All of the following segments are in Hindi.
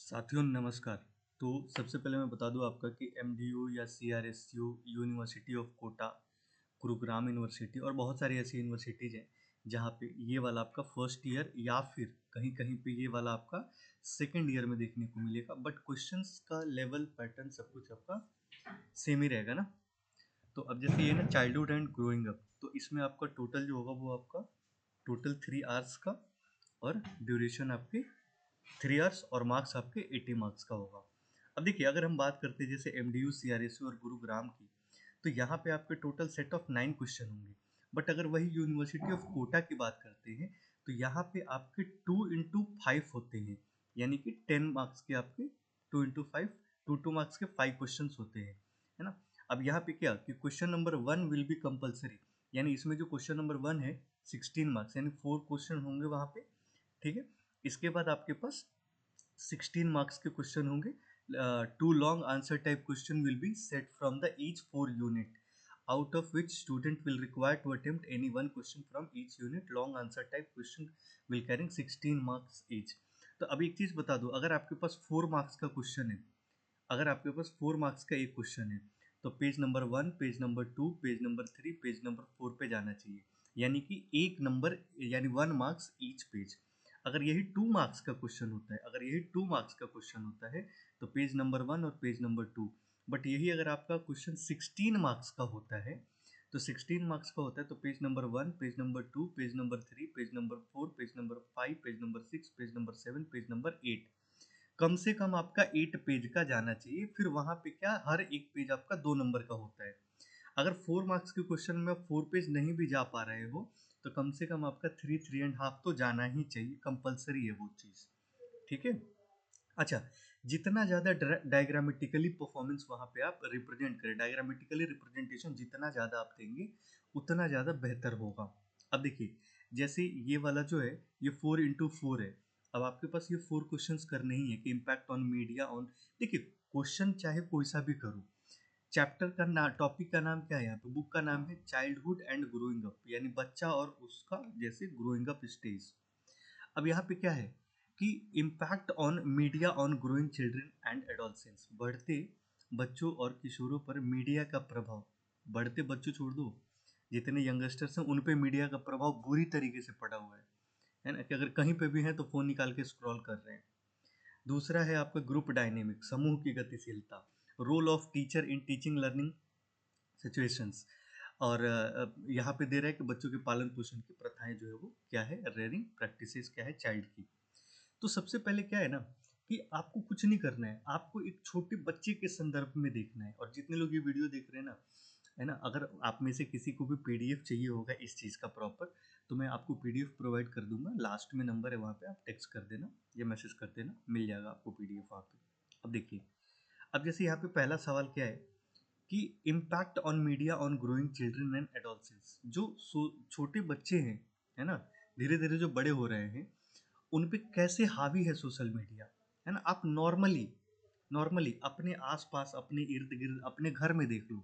साथियों नमस्कार। तो सबसे पहले मैं बता दूं आपका कि एमडीयू या CRSU, university of Kota, Gurugram university और बहुत सारी ऐसी यूनिवर्सिटीज़ हैं जहाँ पे ये वाला आपका फर्स्ट ईयर या फिर कहीं कहीं पे ये वाला आपका सेकेंड ईयर में देखने को मिलेगा। बट क्वेश्चंस का लेवल पैटर्न सब कुछ आपका सेम ही रहेगा ना। तो अब जैसे ये ना चाइल्डहुड एंड ग्रोइंग अप, तो इसमें आपका टोटल जो होगा वो आपका टोटल 3 आवर्स का और ड्यूरेशन आपकी 3 आवर्स और मार्क्स आपके 80 मार्क्स का होगा। अब देखिए अगर हम बात करते हैं जैसे एमडीयू, सीआरएसयू और गुरुग्राम की, तो यहाँ पे आपके टोटल सेट ऑफ 9 क्वेश्चन होंगे। बट अगर वही यूनिवर्सिटी ऑफ कोटा की बात करते हैं तो यहाँ पे आपके 2 into 5 होते हैं, यानी कि 10 मार्क्स के आपके 2 into 5, 2 मार्क्स के 5 क्वेश्चन होते हैं, है ना। अब यहाँ पे क्या कि question number 1 will be compulsory, यानी इसमें जो क्वेश्चन नंबर 1 है 16 मार्क्स, यानी 4 क्वेश्चन होंगे वहाँ पे। ठीक है। इसके बाद आपके पास 16 मार्क्स के क्वेश्चन होंगे। 2 long answer type question will be set from the each 4 unit, out of which student will require to attempt any one question from each unit. Long answer type question will carrying 16 marks each. तो अब एक चीज बता दो, अगर आपके पास 4 मार्क्स का क्वेश्चन है, अगर आपके पास 4 मार्क्स का एक क्वेश्चन है तो page number 1, page number 2, page number 3, page number 4 पे जाना चाहिए, यानी कि एक नंबर, यानी 1 मार्क्स ईच पेज। अगर यही 2 मार्क्स का क्वेश्चन होता है, अगर यही 2 मार्क्स का क्वेश्चन होता है तो पेज नंबर 1 और पेज नंबर 2। बट यही अगर आपका क्वेश्चन 16 मार्क्स का होता है, तो 16 मार्क्स का होता है तो page number 1, page number 2, page number 3, page number 4, page number 5, page number 6, page number 7, page number 8, कम से कम आपका 8 पेज का जाना चाहिए। फिर वहां पे क्या, हर एक पेज आपका 2 नंबर का होता है। अगर 4 मार्क्स के क्वेश्चन में 4 पेज नहीं भी जा पा रहे हो तो कम से कम आपका 3-3.5 तो जाना ही चाहिए, कंपलसरी है वो चीज। ठीक है। अच्छा, जितना ज़्यादा डायग्रामेटिकली परफॉर्मेंस वहाँ पे आप रिप्रेजेंट करें, डायग्रामेटिकली रिप्रेजेंटेशन जितना ज़्यादा आप देंगे उतना ज़्यादा बेहतर होगा। अब देखिए जैसे ये वाला जो है ये 4 into 4 है। अब आपके पास ये 4 क्वेश्चंस करने ही है कि इम्पैक्ट ऑन मीडिया ऑन। देखिए क्वेश्चन चाहे कोई सा भी करो, चैप्टर का नाम, टॉपिक का नाम क्या है, यहाँ पे बुक का नाम है चाइल्डहुड एंड ग्रोइंग अप, यानी बच्चा और उसका जैसे ग्रोइंग अप स्टेज। अब यहाँ पे क्या है कि impact on media on growing children and adolescence, बढ़ते बच्चों और किशोरों पर मीडिया का प्रभाव। बढ़ते बच्चों छोड़ दो, जितने यंगस्टर्स हैं उन पे मीडिया का प्रभाव बुरी तरीके से पड़ा हुआ है ना, कि अगर कहीं पे भी हैं तो फोन निकाल के स्क्रॉल कर रहे हैं। दूसरा है आपका ग्रुप डायनेमिक, समूह की गतिशीलता, role of teacher in teaching learning situations. और यहाँ पे दे रहा है कि बच्चों के पालन पोषण की प्रथाएं जो है वो क्या है, रेयरिंग प्रैक्टिसेस क्या है चाइल्ड की। तो सबसे पहले क्या है ना कि आपको कुछ नहीं करना है, आपको एक छोटे बच्चे के संदर्भ में देखना है। और जितने लोग ये वीडियो देख रहे हैं ना, है ना, अगर आप में से किसी को भी पीडीएफ चाहिए होगा इस चीज़ का प्रॉपर, तो मैं आपको पीडीएफ प्रोवाइड कर दूंगा। लास्ट में नंबर है, वहाँ पे आप टेक्स्ट कर देना या मैसेज कर देना, मिल जाएगा आपको पीडीएफ वहाँ पे। अब देखिए, अब जैसे यहाँ पे पहला सवाल क्या है कि impact on media on growing children and adolescence, जो छोटे बच्चे हैं, है ना, धीरे धीरे जो बड़े हो रहे हैं, उन पे कैसे हावी है सोशल मीडिया, है ना। आप नॉर्मली नॉर्मली अपने आसपास, अपने इर्द गिर्द, अपने घर में देख लो,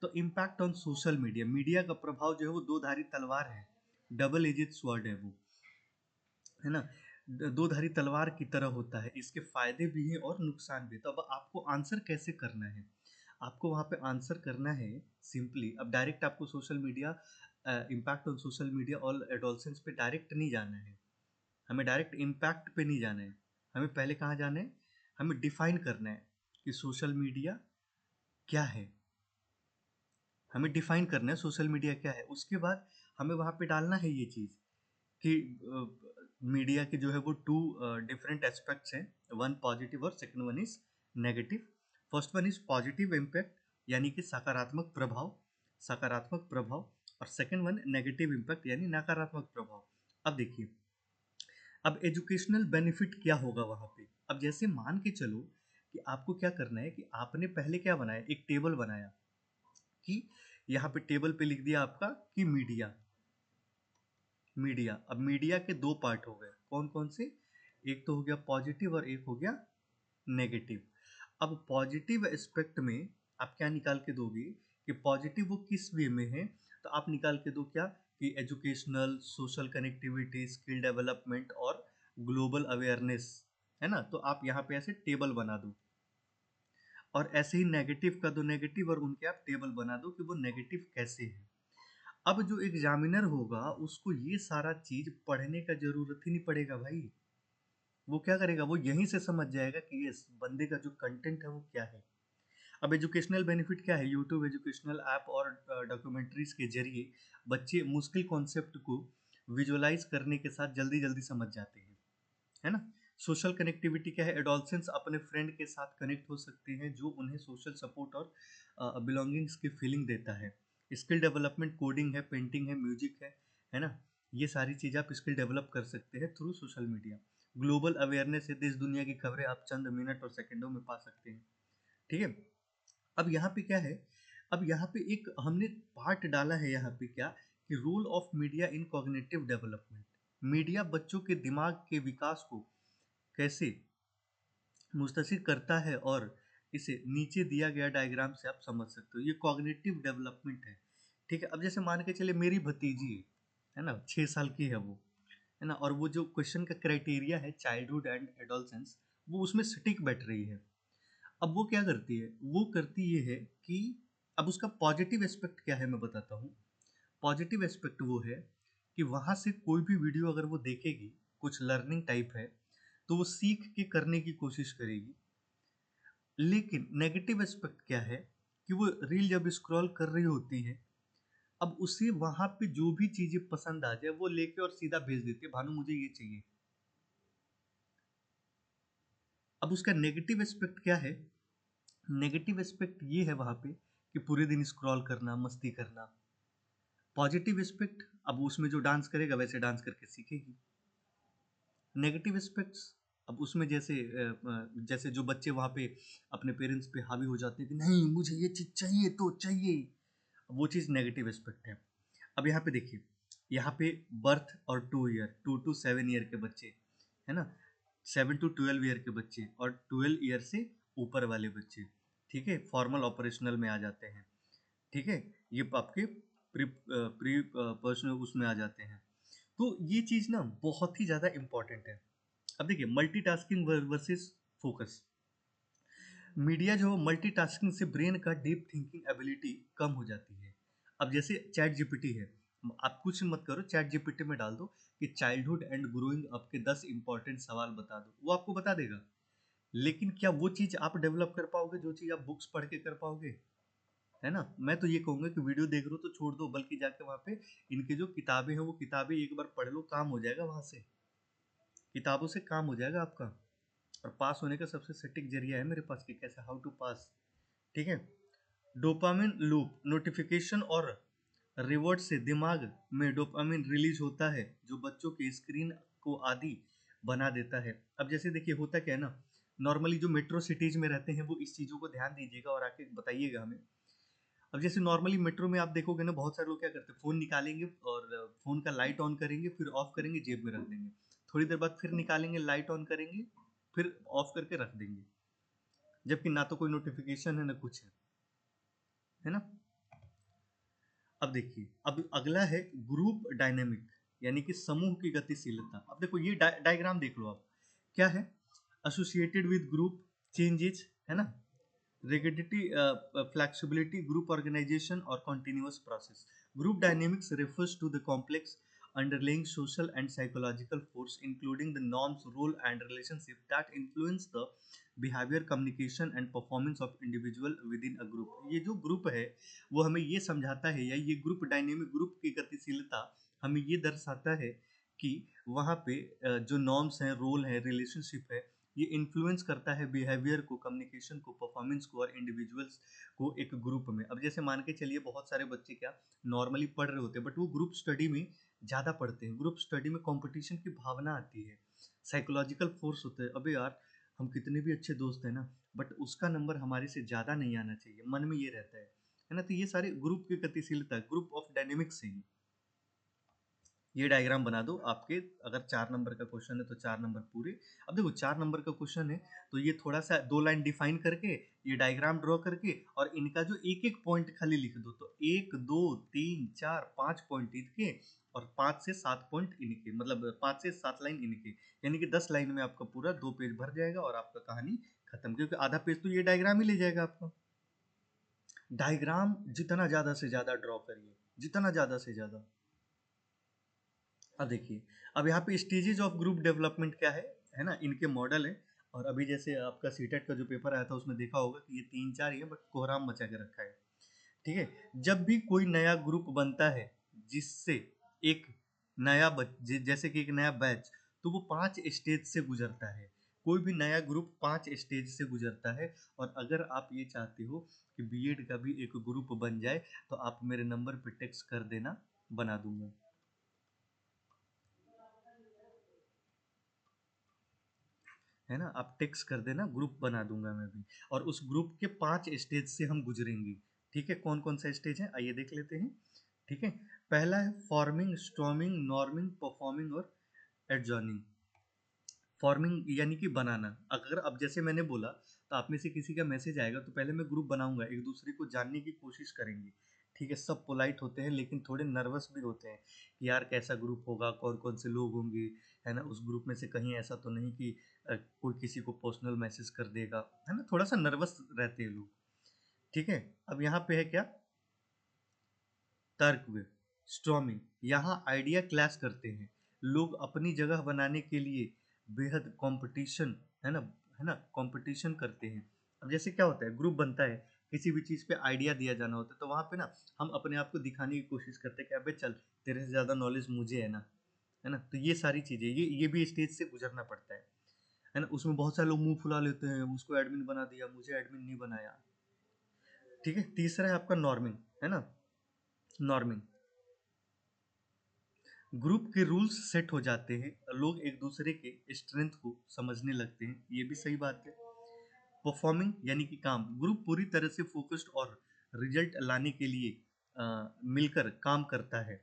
तो impact on social media, media का प्रभाव जो है वो दो धारी तलवार है, डबल एजेड स्वॉर्ड है वो, है ना। दो धारी तलवार की तरह होता है, इसके फायदे भी हैं और नुकसान भी। तो अब आपको आंसर कैसे करना है, आपको वहाँ पे आंसर करना है सिंपली। अब डायरेक्ट आपको social media, impact on social media all adolescence पे डायरेक्ट नहीं जाना है, हमें डायरेक्ट इम्पैक्ट पे नहीं जाना है। हमें पहले कहाँ जाना है, हमें डिफाइन करना है कि सोशल मीडिया क्या है। हमें डिफाइन करना है सोशल मीडिया क्या है, उसके बाद हमें वहाँ पे डालना है ये चीज़ कि मीडिया के जो है वो 2 डिफरेंट एस्पेक्ट्स हैं, वन पॉजिटिव और second one is negative. First one is positive impact, यानी कि सकारात्मक प्रभाव, सकारात्मक प्रभाव, और सेकंड वन नेगेटिव इम्पैक्ट यानी नकारात्मक प्रभाव। अब देखिए, अब एजुकेशनल बेनिफिट क्या होगा वहाँ पे। अब जैसे मान के चलो कि आपको क्या करना है कि आपने पहले क्या बनाया, एक टेबल बनाया कि यहाँ पे टेबल पे लिख दिया आपका कि मीडिया, मीडिया। अब मीडिया के 2 पार्ट हो गए, कौन कौन से, एक तो हो गया पॉजिटिव और एक हो गया नेगेटिव। अब पॉजिटिव एस्पेक्ट में आप क्या निकाल के दोगे कि पॉजिटिव वो किस वे में है, तो आप निकाल के दो क्या कि educational, social connectivity, skill development और ग्लोबल अवेयरनेस, है ना, तो आप यहाँ पे ऐसे टेबल बना दो, और ऐसे ही नेगेटिव का दो नेगेटिव, और उनके आप टेबल बना दो कि वो नेगेटिव कैसे है। अब जो एग्जामिनर होगा उसको ये सारा चीज पढ़ने का जरूरत ही नहीं पड़ेगा भाई। वो क्या करेगा, वो यहीं से समझ जाएगा कि ये बंदे का जो कंटेंट है वो क्या है। अब एजुकेशनल बेनिफिट क्या है, यूट्यूब एजुकेशनल ऐप और डॉक्यूमेंट्रीज के जरिए बच्चे मुश्किल कॉन्सेप्ट को विजुअलाइज करने के साथ जल्दी जल्दी समझ जाते हैं, है ना। सोशल कनेक्टिविटी क्या है, एडोलसेंस अपने फ्रेंड के साथ कनेक्ट हो सकते हैं जो उन्हें सोशल सपोर्ट और बिलोंगिंग्स की फीलिंग देता है। स्किल डेवलपमेंट, कोडिंग है, पेंटिंग है, म्यूजिक है ना, ये सारी चीज़ आप स्किल डेवलप कर सकते हैं through social media. Global awareness है, देश दुनिया की खबरें आप चंद मिनट और सेकंडों में पा सकते हैं, ठीक है। अब यहाँ पे क्या है, अब यहाँ पे एक हमने पार्ट डाला है यहाँ पे क्या, कि role of media in cognitive development. Media बच्चों के दिमाग के विकास को कैसे मुस्तशिर करता है, और इसे नीचे दिया गया डायग्राम से आप समझ सकते हो, ये कॉग्निटिव डेवलपमेंट है, ठीक है। अब जैसे मान के चले मेरी भतीजी है ना, 6 साल की है वो, है ना, और वो जो क्वेश्चन का क्राइटेरिया है चाइल्डहुड एंड एडोलसेंस, वो उसमें सटीक बैठ रही है। अब वो क्या करती है, वो करती ये है कि अब उसका पॉजिटिव एस्पेक्ट क्या है मैं बताता हूँ। पॉजिटिव एस्पेक्ट वो है कि वहाँ से कोई भी वीडियो अगर वो देखेगी, कुछ लर्निंग टाइप है, तो वो सीख के करने की कोशिश करेगी। लेकिन नेगेटिव एस्पेक्ट क्या है कि वो रील जब स्क्रॉल कर रही होती है, अब उसे वहां पे जो भी चीजें पसंद आ जाए वो लेके और सीधा भेज देती है, भानु मुझे ये चाहिए। अब उसका नेगेटिव एस्पेक्ट क्या है, नेगेटिव एस्पेक्ट ये है वहां पे कि पूरे दिन स्क्रॉल करना, मस्ती करना। पॉजिटिव एस्पेक्ट, अब उसमें जो डांस करेगा वैसे डांस करके सीखेगी। नेगेटिव एस्पेक्ट्स, अब उसमें जैसे जो बच्चे वहाँ पे अपने पेरेंट्स पे हावी हो जाते हैं कि नहीं मुझे ये चीज़ चाहिए तो चाहिए, वो चीज़ नेगेटिव एस्पेक्ट है। अब यहाँ पे देखिए, यहाँ पे बर्थ और 2 ईयर, 2 to 7 ईयर के बच्चे, है ना, 7 to 12 ईयर के बच्चे, और 12 ईयर से ऊपर वाले बच्चे, ठीक है, फॉर्मल ऑपरेशनल में आ जाते हैं, ठीक है, ये आपके प्री प्री पर्सनल उसमें आ जाते हैं। तो ये चीज़ ना बहुत ही ज़्यादा इंपॉर्टेंट है। अब देखिए मल्टीटास्किंग वर्सेस फोकस। मीडिया जो मल्टीटास्किंग से ब्रेन का डीप थिंकिंग एबिलिटी कम हो जाती है। अब जैसे चैट जीपीटी है, आप कुछ मत करो, चैट जीपीटी में डाल दो कि चाइल्डहुड एंड ग्रोइंग अप के 10 इंपॉर्टेंट सवाल बता दो, वो आपको बता देगा। लेकिन क्या वो चीज़ आप डेवलप कर पाओगे जो चीज़ आप बुक्स पढ़ के कर पाओगे, है ना। मैं तो ये कहूँगा कि वीडियो देख रहे हो तो छोड़ दो, बल्कि जाके वहाँ पे इनकी जो किताबें हैं वो किताबें एक बार पढ़ लो, काम हो जाएगा वहाँ से, किताबों से काम हो जाएगा आपका। और पास होने का सबसे सटीक जरिया है मेरे पास कि कैसे हाउ टू पास, ठीक है। डोपामिन लूप, नोटिफिकेशन और रिवॉर्ड से दिमाग में डोपामिन रिलीज होता है जो बच्चों के स्क्रीन को आदी बना देता है। अब जैसे देखिए होता क्या है ना, नॉर्मली जो मेट्रो सिटीज में रहते हैं वो इस चीज़ों को ध्यान दीजिएगा और आके बताइएगा हमें। अब जैसे नॉर्मली मेट्रो में आप देखोगे ना, बहुत सारे लोग क्या करते हैं, फ़ोन निकालेंगे और फ़ोन का लाइट ऑन करेंगे, फिर ऑफ करेंगे, जेब में रख देंगे। थोड़ी देर बाद फिर निकालेंगे, लाइट ऑन करेंगे, फिर ऑफ करके रख देंगे, जबकि ना तो कोई नोटिफिकेशन है ना कुछ है ना। अब देखिए, अब अगला है ग्रुप डायनेमिक, यानी कि समूह की गतिशीलता। अब देखो ये डायग्राम देख लो आप, क्या है, एसोसिएटेड विद ग्रुप चेंजेस, है ना, rigidity, flexibility, group organization or continuous process. Group dynamics refers to the complex underlying social and psychological force including the norms, role and relationship that influence the behavior, communication and performance of individual within a group. ये जो ग्रुप है वो हमें ये समझाता है, या ये ग्रुप डायनेमिक, ग्रुप की गतिशीलता हमें ये दर्शाता है कि वहाँ पे जो नॉर्म्स हैं, रोल है, रिलेशनशिप है, ये इन्फ्लुएंस करता है बिहेवियर को, कम्युनिकेशन को, परफॉर्मेंस को और इंडिविजुअल्स को एक ग्रुप में। अब जैसे मान के चलिए बहुत सारे बच्चे क्या नॉर्मली पढ़ रहे होते हैं, बट वो ग्रुप स्टडी में ज़्यादा पढ़ते हैं। ग्रुप स्टडी में कंपटीशन की भावना आती है, साइकोलॉजिकल फोर्स होता है, अबे यार हम कितने भी अच्छे दोस्त हैं ना, बट उसका नंबर हमारे से ज़्यादा नहीं आना चाहिए, मन में ये रहता है ना। तो ये सारे ग्रुप की गतिशीलता, ग्रुप ऑफ डायनेमिक्स है। ये डायग्राम बना दो आपके, अगर 4 नंबर का क्वेश्चन है तो 4 नंबर पूरे। अब देखो 4 नंबर का क्वेश्चन है तो ये थोड़ा सा 2 लाइन डिफाइन करके ये डायग्राम ड्रॉ करके और इनका जो एक एक पॉइंट खाली लिख दो, तो 1 2 3 4 5 पॉइंट इनके और 5 से 7 पॉइंट इनके, मतलब 5 से 7 लाइन इनके, यानी कि 10 लाइन में आपका पूरा 2 पेज भर जाएगा और आपका कहानी खत्म, क्योंकि आधा पेज तो ये डायग्राम ही ले जाएगा आपका। डायग्राम जितना ज्यादा से ज्यादा ड्रॉ करिए, जितना ज्यादा से ज्यादा। अब देखिए, अब यहाँ पे स्टेजेस ऑफ ग्रुप डेवलपमेंट क्या है ना, इनके मॉडल है। और अभी जैसे आपका सीटेट का जो पेपर आया था उसमें देखा होगा कि ये 3 4 ही है, बट कोहराम मचा के रखा है। ठीक है, जब भी कोई नया ग्रुप बनता है जिससे एक जैसे कि एक नया बैच, तो वो 5 स्टेज से गुजरता है। कोई भी नया ग्रुप 5 स्टेज से गुजरता है। और अगर आप ये चाहते हो कि बीएड का भी एक ग्रुप बन जाए तो आप मेरे नंबर पे टेक्स्ट कर देना, बना दूंगा। है ना, आप टेक्स्ट कर देना, ग्रुप बना दूंगा मैं भी। और उस ग्रुप के 5 स्टेज से हम गुजरेंगे। ठीक है, कौन कौन सा स्टेज है आइए देख लेते हैं। ठीक है, पहला है फॉर्मिंग, स्टॉर्मिंग, नॉर्मिंग, परफॉर्मिंग और एडजॉर्निंग। फॉर्मिंग यानी कि बनाना। अगर अब जैसे मैंने बोला तो आप में से किसी का मैसेज आएगा तो पहले मैं ग्रुप बनाऊंगा, एक दूसरे को जानने की कोशिश करेंगे। ठीक है, सब पोलाइट होते हैं लेकिन थोड़े नर्वस भी होते हैं कि यार कैसा ग्रुप होगा, कौन कौन से लोग होंगे, है ना, उस ग्रुप में से कहीं ऐसा तो नहीं कि कोई किसी को पर्सनल मैसेज कर देगा, है ना, थोड़ा सा नर्वस रहते हैं लोग। ठीक है, अब यहाँ पे है क्या, तर्क वे, स्टॉर्मिंग। यहाँ आइडिया क्लैश करते हैं, लोग अपनी जगह बनाने के लिए बेहद कंपटीशन, है ना कंपटीशन करते हैं। अब जैसे क्या होता है, ग्रुप बनता है, किसी भी चीज़ पे आइडिया दिया जाना होता है तो वहाँ पे ना हम अपने आप को दिखाने की कोशिश करते हैं कि अबे चल, तेरे से ज़्यादा नॉलेज मुझे है ना, तो ये सारी चीज़ें, ये भी स्टेज से गुजरना पड़ता है ना। उसमें बहुत सारे लोग मुंह फुला लेते हैं, उसको एडमिन बना दिया, मुझे एडमिन नहीं बनाया। ठीक है, तीसरा है आपका नॉर्मिंग, है ना, नॉर्मिंग। ग्रुप के रूल्स सेट हो जाते हैं, लोग एक दूसरे के स्ट्रेंथ को समझने लगते हैं, ये भी सही बात है। परफॉर्मिंग यानी कि काम, ग्रुप पूरी तरह से फोकस्ड और रिजल्ट लाने के लिए मिलकर काम करता है।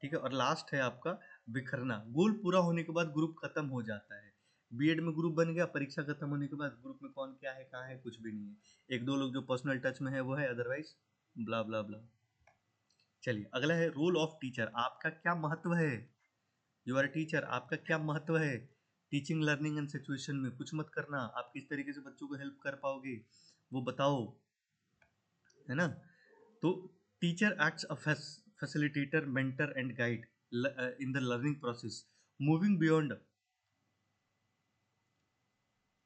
ठीक है, और लास्ट है आपका बिखरना, गोल पूरा होने के बाद ग्रुप खत्म हो जाता है। बीएड में ग्रुप बन गया, परीक्षा खत्म होने के बाद ग्रुप में कौन क्या है कहाँ है कुछ भी नहीं है, एक दो लोग जो पर्सनल टच में है वो है, अदरवाइज ब्ला ब्ला ब्ला। चलिए अगला है रोल ऑफ टीचर, आपका क्या महत्व है। यू आर टीचर, आपका क्या महत्व है। टीचिंग लर्निंग एंड सिचुएशन में कुछ मत करना, आप किस तरीके से बच्चों को हेल्प कर पाओगे वो बताओ, है ना। तो teacher acts a facilitator, mentor and guide in the learning process, moving beyond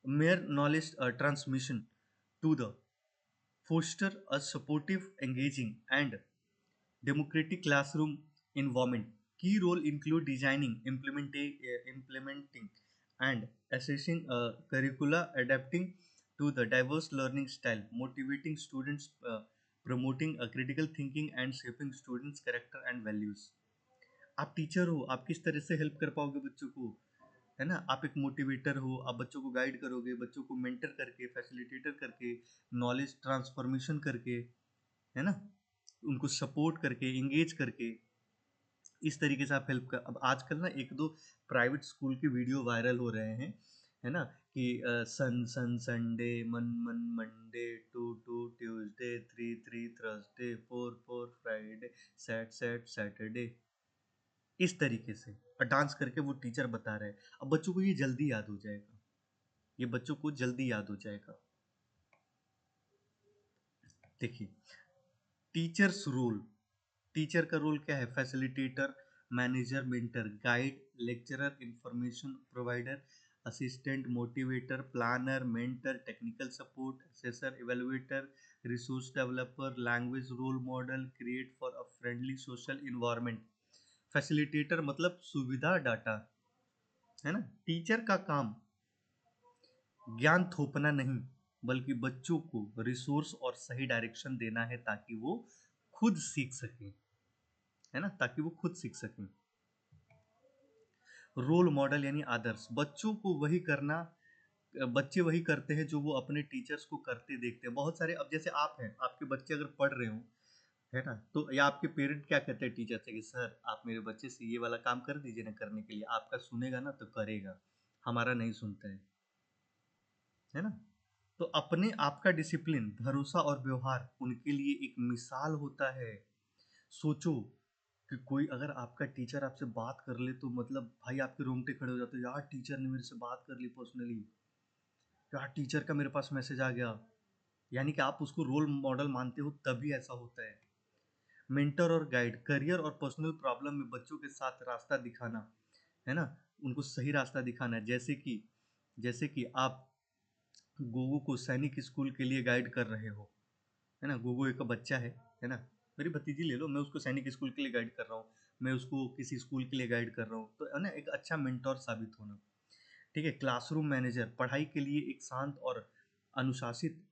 mere knowledge transmission to the foster a supportive, engaging and democratic classroom environment. Key role include designing, implementing, and assessing curricula adapting to the diverse learning style, motivating students, promoting a critical thinking, and shaping students' character and values. आप टीचर हो, आप किस तरह से हेल्प कर पाओगे बच्चों को, है ना, आप एक मोटिवेटर हो, आप बच्चों को गाइड करोगे, बच्चों को मेंटर करके, फैसिलिटेटर करके, नॉलेज ट्रांसफॉर्मेशन करके, है ना, उनको सपोर्ट करके, एंगेज करके, इस तरीके से आप हेल्प कर। अब आजकल ना एक दो प्राइवेट स्कूल के वीडियो वायरल हो रहे हैं, है ना, कि सन सन Sunday, mon mon Monday, two two Tuesday, three three Thursday, four four Friday, sat sat Saturday, इस तरीके से और डांस करके वो टीचर बता रहे हैं। अब बच्चों को ये जल्दी याद हो जाएगा, ये बच्चों को जल्दी याद हो जाएगा। देखिए, टीचर्स रोल, टीचर का रोल क्या है, facilitator, manager, mentor, guide, lecturer, information provider, assistant, motivator, planner, mentor, technical support, assessor, evaluator, resource developer, language role model, create for a friendly social environment. Facilitator मतलब सुविधा डाटा, है ना। टीचर का काम ज्ञान थोपना नहीं, बल्कि बच्चों को रिसोर्स और सही डायरेक्शन देना है ताकि वो खुद सीख सके, है ना, ताकि वो खुद सीख सकें। रोल मॉडल यानी आदर्श, बच्चों को वही करना, बच्चे वही करते हैं जो वो अपने टीचर्स को करते देखते हैं। बहुत सारे, अब जैसे आप हैं, आपके बच्चे अगर पढ़ रहे हो है ना? तो या आपके पेरेंट क्या कहते हैं टीचर से कि सर आप मेरे बच्चे से ये वाला काम कर दीजिए ना करने के लिए, आपका सुनेगा ना तो करेगा, हमारा नहीं सुनता है ना? तो अपने आप का डिसिप्लिन, भरोसा और व्यवहार उनके लिए एक मिसाल होता है। सोचो कि कोई अगर आपका टीचर आपसे बात कर ले तो मतलब भाई आपके रोंगटे खड़े हो जाते हैं, यार टीचर ने मेरे से बात कर ली पर्सनली, यार टीचर का मेरे पास मैसेज आ गया। यानी कि आप उसको रोल मॉडल मानते हो तभी ऐसा होता है। मेंटर और गाइड, करियर और पर्सनल प्रॉब्लम में बच्चों के साथ रास्ता दिखाना, है ना? उनको सही रास्ता दिखाना है। जैसे कि आप गोगो को सैनिक स्कूल के लिए गाइड कर रहे हो, है ना? गोगो एक बच्चा है ना? मेरी भतीजी ले लो, मैं उसको सैनिक स्कूल के लिए गाइड कर रहा हूँ, मैं उसको किसी स्कूल के लिए गाइड कर रहा हूँ, तो है ना एक अच्छा मेंटोर साबित होना। ठीक है? क्लासरूम मैनेजर, पढ़ाई के लिए एक शांत और अनुशासित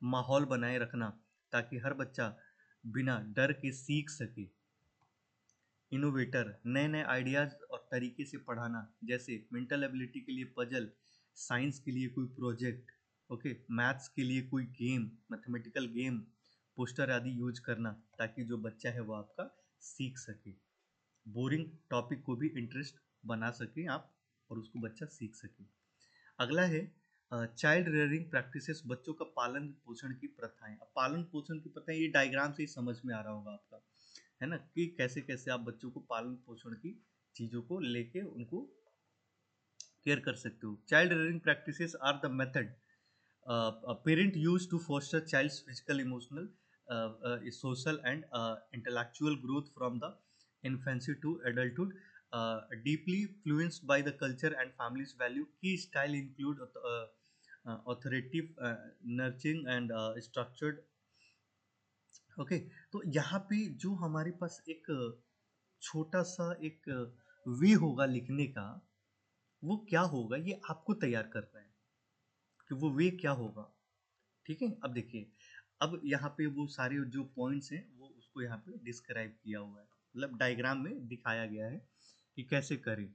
माहौल बनाए रखना ताकि हर बच्चा बिना डर के सीख सके। इनोवेटर, नए-नए आइडियाज़ और तरीके से पढ़ाना, जैसे मेंटल एबिलिटी के लिए पजल, साइंस के लिए कोई प्रोजेक्ट, ओके, मैथ्स के लिए कोई गेम, मैथमेटिकल गेम, पोस्टर आदि यूज करना ताकि जो बच्चा है वो आपका सीख सके। बोरिंग टॉपिक को भी इंटरेस्ट बना सकें आप और उसको बच्चा सीख सके। अगला है चाइल्ड रेयरिंग प्रैक्टिसेस, बच्चों का पालन पोषण की प्रथाएं। अब पालन पोषण की प्रथाएं ये डायग्राम से ही समझ में आ रहा होगा आपका, है ना? कि कैसे कैसे आप बच्चों को पालन पोषण की चीज़ों को लेके उनको केयर कर सकते हो। Child rearing practices are the method a parent used to foster child's physical, emotional, social, and intellectual growth from the infancy to adulthood, deeply influenced by the culture and family's value. Key style include authoritative, nurturing, and structured. Okay, तो यहाँ पे जो हमारे पास एक छोटा सा एक वे होगा लिखने का, वो क्या होगा ये आपको तैयार करना है कि वो वे क्या होगा। ठीक है? अब देखिए, अब यहाँ पे वो सारे जो पॉइंट्स हैं वो उसको यहाँ पे डिस्क्राइब किया हुआ है, मतलब डायग्राम में दिखाया गया है कि कैसे करें।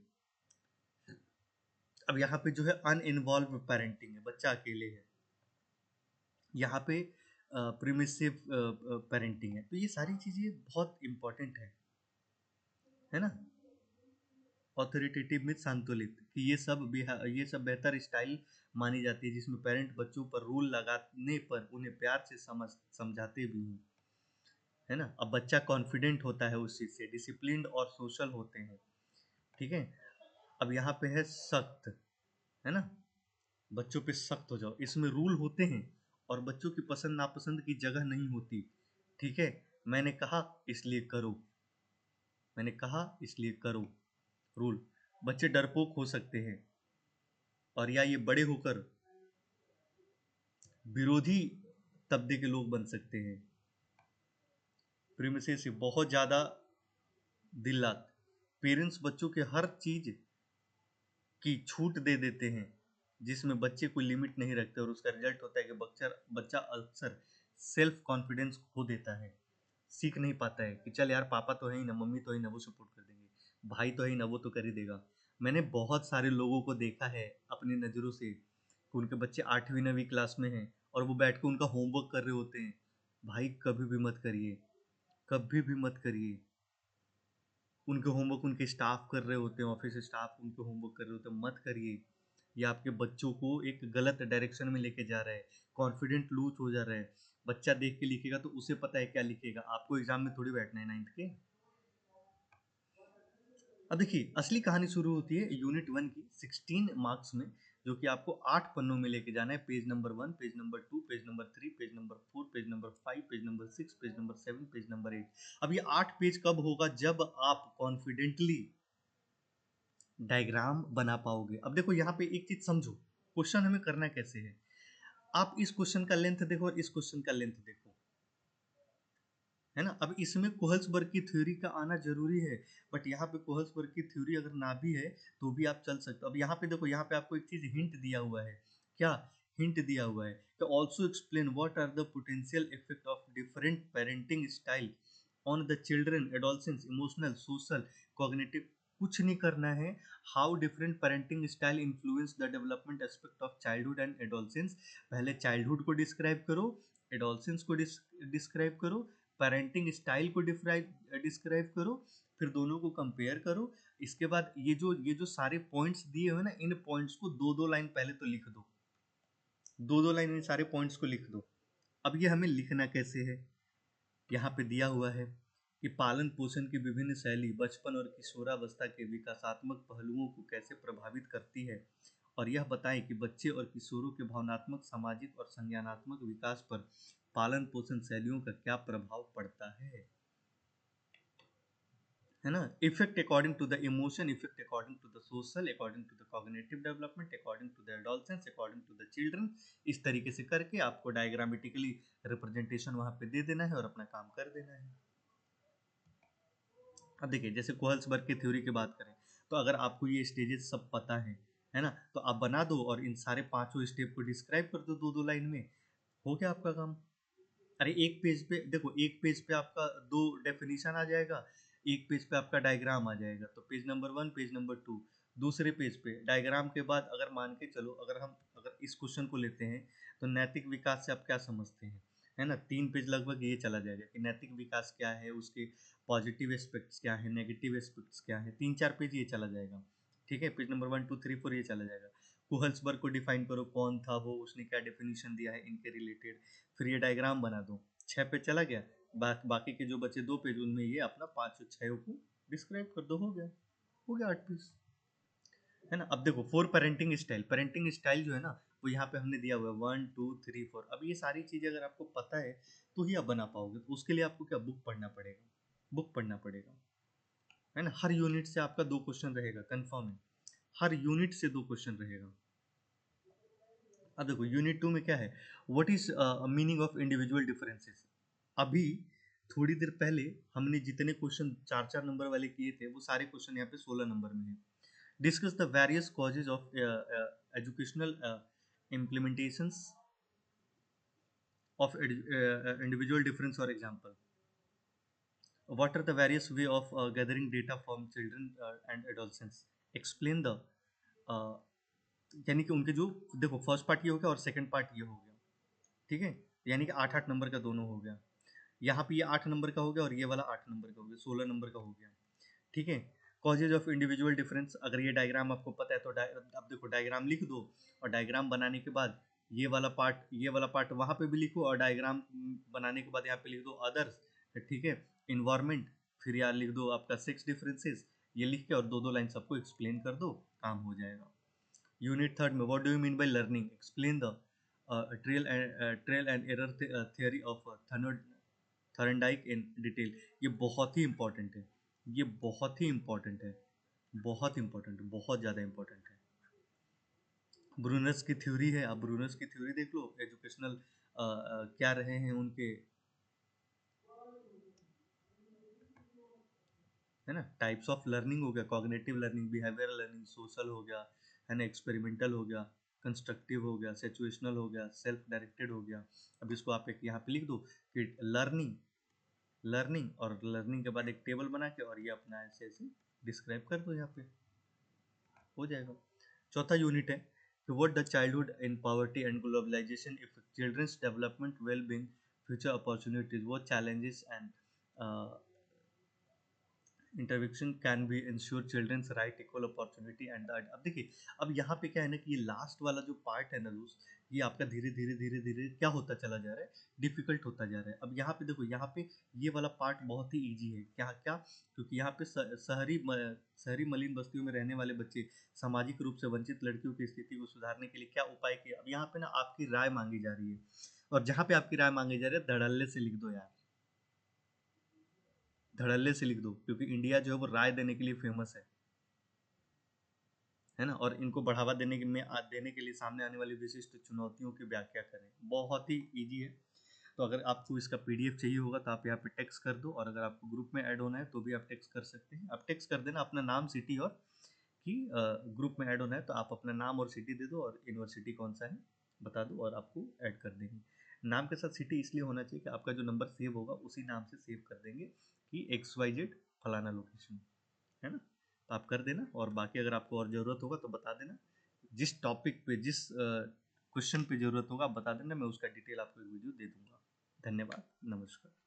अब यहाँ पे जो है अनइन्वॉल्व पेरेंटिंग है, बच्चा अकेले है। यहाँ पे प्रिमिसिव पेरेंटिंग है। तो ये सारी चीज़ें बहुत इंपॉर्टेंट है ना? ऑथोरिटेटिव में संतुलित कि ये सब बेहतर स्टाइल मानी जाती है जिसमें पेरेंट बच्चों पर रूल लगाने पर उन्हें प्यार से समझाते भी हैं, है ना? अब बच्चा कॉन्फिडेंट होता है उस चीज़ से, डिसिप्लिन्ड और सोशल होते हैं, ठीक है? अब यहाँ पे है सख्त, है ना? बच्चों पे सख्त हो जाओ, इसमें रूल होते हैं और बच्चों की पसंद नापसंद की जगह नहीं होती, ठीक है? मैंने कहा इसलिए करो, मैंने कहा इसलिए करो, रूल। बच्चे डरपोक हो सकते हैं और या ये बड़े होकर विरोधी तबके के लोग बन सकते हैं। प्रेमिसेस से बहुत ज़्यादा दिल्लत, पेरेंट्स बच्चों के हर चीज़ की छूट दे देते हैं जिसमें बच्चे कोई लिमिट नहीं रखते और उसका रिजल्ट होता है कि बच्चा अक्सर सेल्फ कॉन्फिडेंस खो देता है, सीख नहीं पाता है कि चल यार पापा तो है ही ना, मम्मी तो है ही ना, वो सपोर्ट कर देंगे, भाई तो है ही ना, वो तो कर ही देगा। मैंने बहुत सारे लोगों को देखा है अपनी नज़रों से कि उनके बच्चे 8वीं 9वीं क्लास में हैं और वो बैठ के उनका होमवर्क कर रहे होते हैं। भाई कभी भी मत करिए, कभी भी मत करिए। उनके होमवर्क उनके स्टाफ कर रहे होते हैं, ऑफिस स्टाफ उनके होमवर्क कर रहे होते हैं, मत करिए। ये आपके बच्चों को एक गलत डायरेक्शन में लेके जा रहा है, कॉन्फिडेंट लूज हो जा रहा है। बच्चा देख के लिखेगा तो उसे पता है क्या लिखेगा, आपको एग्जाम में थोड़ी बैठना है 9th के। अब देखिए असली कहानी शुरू होती है यूनिट 1 की 16 मार्क्स में, जो कि आपको 8 पन्नों में लेके जाना है। Page number 1, page number 2, page number 3, page number 4, page number 5, page number 6, page number 7, page number 8। अब ये 8 पेज कब होगा? जब आप कॉन्फिडेंटली डायग्राम बना पाओगे। अब देखो यहाँ पे एक चीज समझो, क्वेश्चन हमें करना कैसे है। आप इस क्वेश्चन का लेंथ देखो और इस क्वेश्चन का लेंथ देखो, है ना? अब इसमें कोहल्सबर्ग की थ्योरी का आना जरूरी है, बट यहाँ पे कोहल्सबर्ग की थ्योरी अगर ना भी है तो भी आप चल सकते हो। अब यहाँ पे देखो, यहाँ पे आपको एक चीज हिंट दिया हुआ है। क्या हिंट दिया हुआ है? तो also explain what are the potential effect of different parenting style on the children, adolescence, emotional, social, cognitive. कुछ नहीं करना है। How different parenting style influence the development aspect of childhood and adolescence. पहले चाइल्डहुड को डिस्क्राइब करो, एडोलसेंस को डिस्क्राइब करो, पेरेंटिंग स्टाइल को डिस्क्राइब करो, फिर दोनों को कंपेयर करो। इसके बाद ये जो सारे पॉइंट्स दिए हुए ना, इन पॉइंट्स को दो दो लाइन पहले तो लिख दो, दो दो लाइन इन सारे पॉइंट्स को लिख दो। अब ये हमें लिखना कैसे है, यहाँ पे दिया हुआ है कि पालन पोषण की विभिन्न शैली बचपन और किशोरावस्था के विकासात्मक पहलुओं को कैसे प्रभावित करती है, और यह बताएं कि बच्चे और किशोरों के भावनात्मक, सामाजिक और संज्ञानात्मक विकास पर पालन पोषण शैलियों का क्या प्रभाव पड़ता है ना। Effect according to the emotion, effect according to the social, according to the cognitive development, according to the adolescence, according to the children. इस तरीके से करके आपको डायग्रामेटिकली रिप्रेजेंटेशन वहां पे दे देना है और अपना काम कर देना है। अब देखिए, जैसे कोहल्सबर्ग की थ्योरी की बात करें, तो अगर आपको ये स्टेजेस सब पता है ना, तो आप बना दो और इन सारे पांचों स्टेप को डिस्क्राइब कर दो दो दो लाइन में, हो गया आपका काम। अरे एक पेज पे देखो, एक पेज पे आपका दो डेफिनेशन आ जाएगा, एक पेज पे आपका डायग्राम आ जाएगा, तो पेज नंबर 1, पेज नंबर 2। दूसरे पेज पे डायग्राम के बाद अगर मान के चलो, अगर इस क्वेश्चन को लेते हैं, तो नैतिक विकास से आप क्या समझते हैं, है ना, 3 पेज लगभग ये चला जाएगा कि नैतिक विकास क्या है, उसके पॉजिटिव एस्पेक्ट्स क्या है, नेगेटिव एस्पेक्ट्स क्या है, 3-4 पेज ये चला जाएगा। ठीक है, पेज नंबर 1, 2, 3, 4 ये चला जाएगा। कुहल्सबर्ग को डिफाइन करो, कौन था वो, उसने क्या डेफिनेशन दिया है इनके रिलेटेड, फिर ये डायग्राम बना दो। 6 पेज चला गया, बाकी के जो बचे 2 पेज, उनमें ये अपना 5 6 को डिस्क्राइब कर दो, हो गया 8 पेज, है ना। अब देखो, फोर पेरेंटिंग स्टाइल जो है ना, वो यहाँ पे हमने दिया हुआ है 1 2 3 4। अब ये सारी चीजें अगर आपको पता है तो ही आप बना पाओगे, तो उसके लिए आपको क्या बुक पढ़ना पड़ेगा, बुक पढ़ना पड़ेगा, है ना। हर यूनिट से आपका 2 क्वेश्चन रहेगा, कंफर्म है, हर यूनिट से 2 क्वेश्चन रहेगा। अब देखो, यूनिट 2 में क्या है, what is meaning of individual differences. अभी थोड़ी देर पहले हमने जितने क्वेश्चन 4-4 नंबर वाले किए थे, वो सारे क्वेश्चन यहाँ पे 16 नंबर में है। Discuss the various causes of educational implementations of individual difference or example. What are the various way of gathering data from children and adolescents? Explain the uh, यानी कि उनके जो, देखो फर्स्ट पार्ट ये हो गया और सेकंड पार्ट ये हो गया, ठीक है, यानी कि 8-8 नंबर का दोनों हो गया। यहाँ पे ये 8 नंबर का हो गया और ये वाला 8 नंबर का हो गया, 16 नंबर का हो गया, ठीक है। कॉजेज ऑफ इंडिविजुअल डिफरेंस, अगर ये डायग्राम आपको पता है तो अब देखो डायग्राम लिख दो, और डायग्राम बनाने के बाद ये वाला पार्ट वहाँ पे भी लिखो, और डायग्राम बनाने के बाद यहाँ पे लिख दो अदर्स, ठीक है, इन्वायरमेंट, फिर यहाँ लिख दो आपका सेक्स डिफरेंसेस, ये लिख के और दो दो लाइन सबको एक्सप्लेन कर दो, काम हो जाएगा। यूनिट 3 में what do you mean by learning, explain the trail and error theory of Thorndike in detail. ये बहुत ही इंपॉर्टेंट है, ये बहुत ही इंपॉर्टेंट है, बहुत इंपॉर्टेंट है, बहुत ज़्यादा इंपॉर्टेंट है। ब्रूनर्स की थ्योरी है, आप ब्रूनर्स की थ्योरी देख लो, एजुकेशनल क्या रहे हैं उनके, है ना। टाइप्स ऑफ लर्निंग हो गया, cognitive learning, behavioural learning, social हो गया, है ना, एक्सपेरिमेंटल हो गया, कंस्ट्रक्टिव हो गया, सिचुएशनल हो गया, सेल्फ डायरेक्टेड हो गया। अब इसको आप एक यहाँ पे लिख दो कि लर्निंग, और लर्निंग के बाद एक टेबल बना के और ये अपना ऐसे ऐसे डिस्क्राइब कर दो, यहाँ पे हो जाएगा। चौथा यूनिट है कि what the childhood in poverty and globalization if children's development, well being, future opportunities, वो challenges and intervention can be ensure children's right equal opportunity and. अब देखिए, अब यहाँ पे क्या है ना कि ये लास्ट वाला जो पार्ट है ना दोस्त, ये आपका धीरे धीरे धीरे धीरे क्या होता चला जा रहा है, डिफिकल्ट होता जा रहा है। अब यहाँ पे देखो, यहाँ पे ये वाला पार्ट बहुत ही इजी है, क्या क्या, क्योंकि यहाँ पे शहरी मलिन बस्तियों में रहने वाले बच्चे, सामाजिक रूप से वंचित लड़कियों की स्थिति को सुधारने के लिए क्या उपाय किए। अब यहाँ पे ना आपकी राय मांगी जा रही है, और जहाँ पे आपकी राय मांगी जा रही है, धड़ल्ले से लिख दो यार, धड़ल्ले से लिख दो, क्योंकि इंडिया जो है वो राय देने के लिए फेमस है ना। और इनको बढ़ावा देने के लिए सामने आने वाली विशिष्ट चुनौतियों की व्याख्या करें, बहुत ही इजी है। तो अगर आपको इसका पीडीएफ चाहिए होगा तो आप यहाँ पे टेक्स्ट कर दो, और अगर आपको ग्रुप में ऐड होना है तो भी आप टेक्स्ट कर सकते हैं। आप टेक्स्ट कर देना अपना नाम, सिटी, और कि ग्रुप में ऐड होना है तो आप अपना नाम और सिटी दे दो, और यूनिवर्सिटी कौन सा है बता दो, और आपको ऐड कर देंगे। नाम के साथ सिटी इसलिए होना चाहिए कि आपका जो नंबर सेव होगा उसी नाम से सेव कर देंगे कि XYZ फलाना लोकेशन, है ना। तो आप कर देना, और बाकी अगर आपको और ज़रूरत होगा तो बता देना, जिस टॉपिक पे, जिस क्वेश्चन पे ज़रूरत होगा आप बता देना, मैं उसका डिटेल आपको एक वीडियो दे दूंगा। धन्यवाद, नमस्कार।